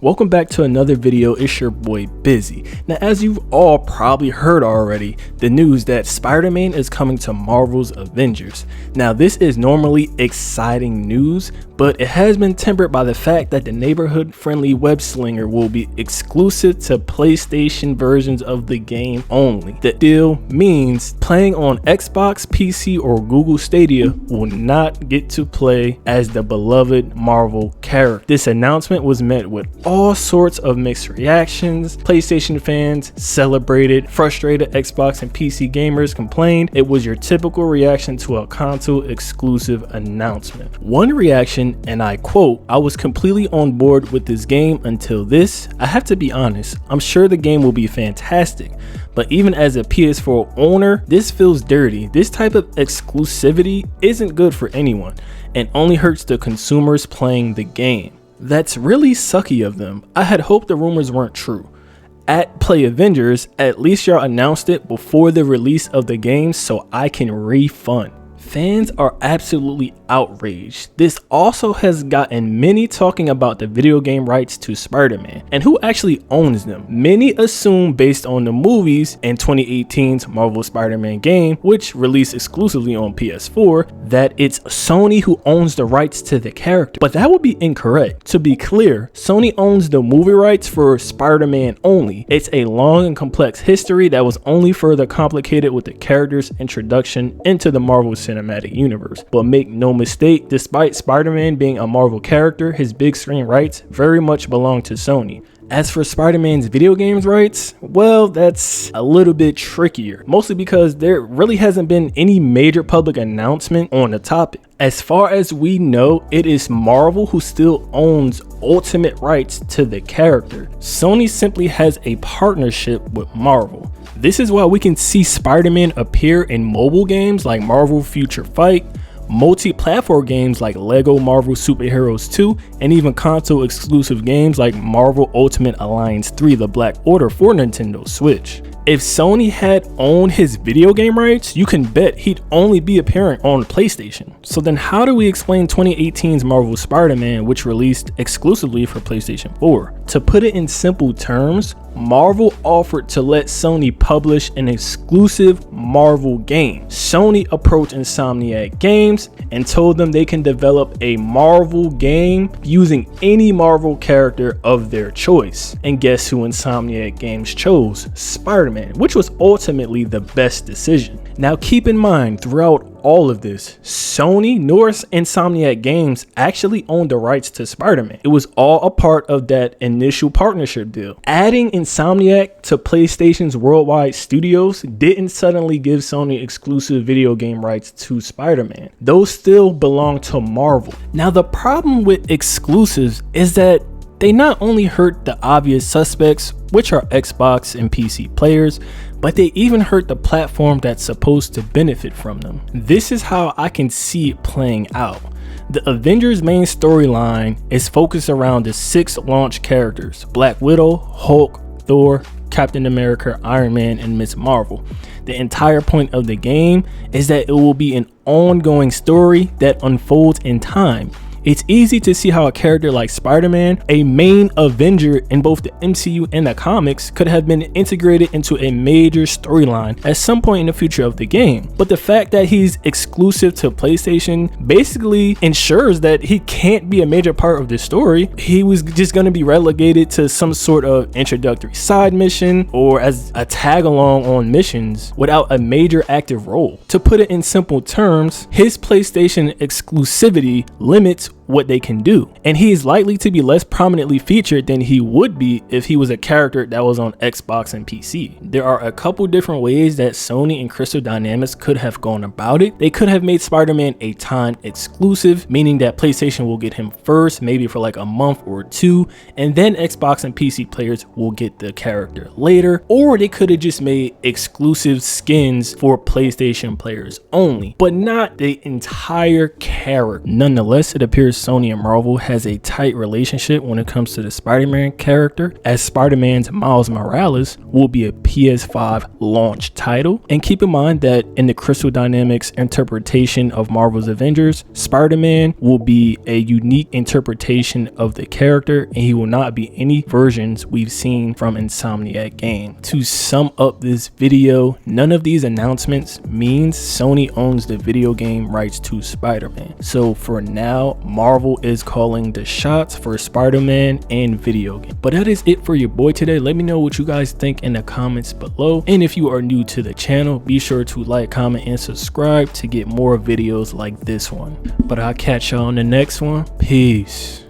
Welcome back to another video. It's your boy Busy. Now, as you've all probably heard already, the news that Spider-Man is coming to Marvel's Avengers. Now, this is normally exciting news, but it has been tempered by the fact that the neighborhood-friendly web slinger will be exclusive to PlayStation versions of the game only. The deal means playing on Xbox, PC, or Google Stadia will not get to play as the beloved Marvel character. This announcement was met with all sorts of mixed reactions. PlayStation fans celebrated, frustrated Xbox and PC gamers complained. It was your typical reaction to a console exclusive announcement. One reaction, and I quote, "I was completely on board with this game until this. I have to be honest, I'm sure the game will be fantastic, but even as a PS4 owner, this feels dirty. This type of exclusivity isn't good for anyone and only hurts the consumers playing the game. That's really sucky of them. I had hoped the rumors weren't true. At Play Avengers, at least y'all announced it before the release of the game so I can refund." Fans are absolutely outraged. This also has gotten many talking about the video game rights to Spider-Man and who actually owns them. Many assume based on the movies and 2018's Marvel Spider-Man game, which released exclusively on PS4, that it's Sony who owns the rights to the character. But that would be incorrect. To be clear, Sony owns the movie rights for Spider-Man only. It's a long and complex history that was only further complicated with the character's introduction into the Marvel Cinematic Universe. But make no mistake, despite Spider-Man being a Marvel character, his big screen rights very much belong to Sony. As for Spider-Man's video games rights, well, that's a little bit trickier, mostly because there really hasn't been any major public announcement on the topic. As far as we know, it is Marvel who still owns ultimate rights to the character. Sony simply has a partnership with Marvel. This is why we can see Spider-Man appear in mobile games like Marvel Future Fight, multi-platform games like Lego Marvel Super Heroes 2, and even console exclusive games like Marvel Ultimate Alliance 3: The Black Order for Nintendo Switch. If Sony had owned his video game rights, you can bet he'd only be appearing on PlayStation. So then how do we explain 2018's Marvel Spider-Man, which released exclusively for PlayStation 4? To put it in simple terms, Marvel offered to let Sony publish an exclusive Marvel game. Sony approached Insomniac Games and told them they can develop a Marvel game using any Marvel character of their choice. And guess who Insomniac Games chose? Spider-Man, which was ultimately the best decision. Now keep in mind, throughout all of this, Sony nor Insomniac Games actually owned the rights to Spider-Man. It was all a part of that initial partnership deal. Adding Insomniac to PlayStation's worldwide studios didn't suddenly give Sony exclusive video game rights to Spider-Man. Those still belong to Marvel. Now, the problem with exclusives is that they not only hurt the obvious suspects, which are Xbox and PC players, but they even hurt the platform that's supposed to benefit from them. This is how I can see it playing out. The Avengers main storyline is focused around the 6 launch characters: Black Widow, Hulk, Thor, Captain America, Iron Man, and Ms. Marvel. The entire point of the game is that it will be an ongoing story that unfolds in time. It's easy to see how a character like Spider-Man, a main Avenger in both the MCU and the comics, could have been integrated into a major storyline at some point in the future of the game. But the fact that he's exclusive to PlayStation basically ensures that he can't be a major part of this story. He was just going to be relegated to some sort of introductory side mission or as a tag along on missions without a major active role. To put it in simple terms, his PlayStation exclusivity limits what they can do, and he is likely to be less prominently featured than he would be if he was a character that was on Xbox and PC. There are a couple different ways that Sony and Crystal Dynamics could have gone about it. They could have made Spider-Man a time exclusive, meaning that PlayStation will get him first, maybe for like a month or two, and then Xbox and PC players will get the character later. Or they could have just made exclusive skins for PlayStation players only, but not the entire character. Nonetheless, it appears Sony and Marvel has a tight relationship when it comes to the Spider-Man character, as Spider-Man's Miles Morales will be a PS5 launch title. And keep in mind that in the Crystal Dynamics interpretation of Marvel's Avengers, Spider-Man will be a unique interpretation of the character, and he will not be any versions we've seen from Insomniac game. To sum up this video, none of these announcements means Sony owns the video game rights to Spider-Man. So for now, Marvel is calling the shots for Spider-Man and video game. But that is it for your boy today. Let me know what you guys think in the comments below. And if you are new to the channel, be sure to like, comment, and subscribe to get more videos like this one. But I'll catch y'all on the next one. Peace.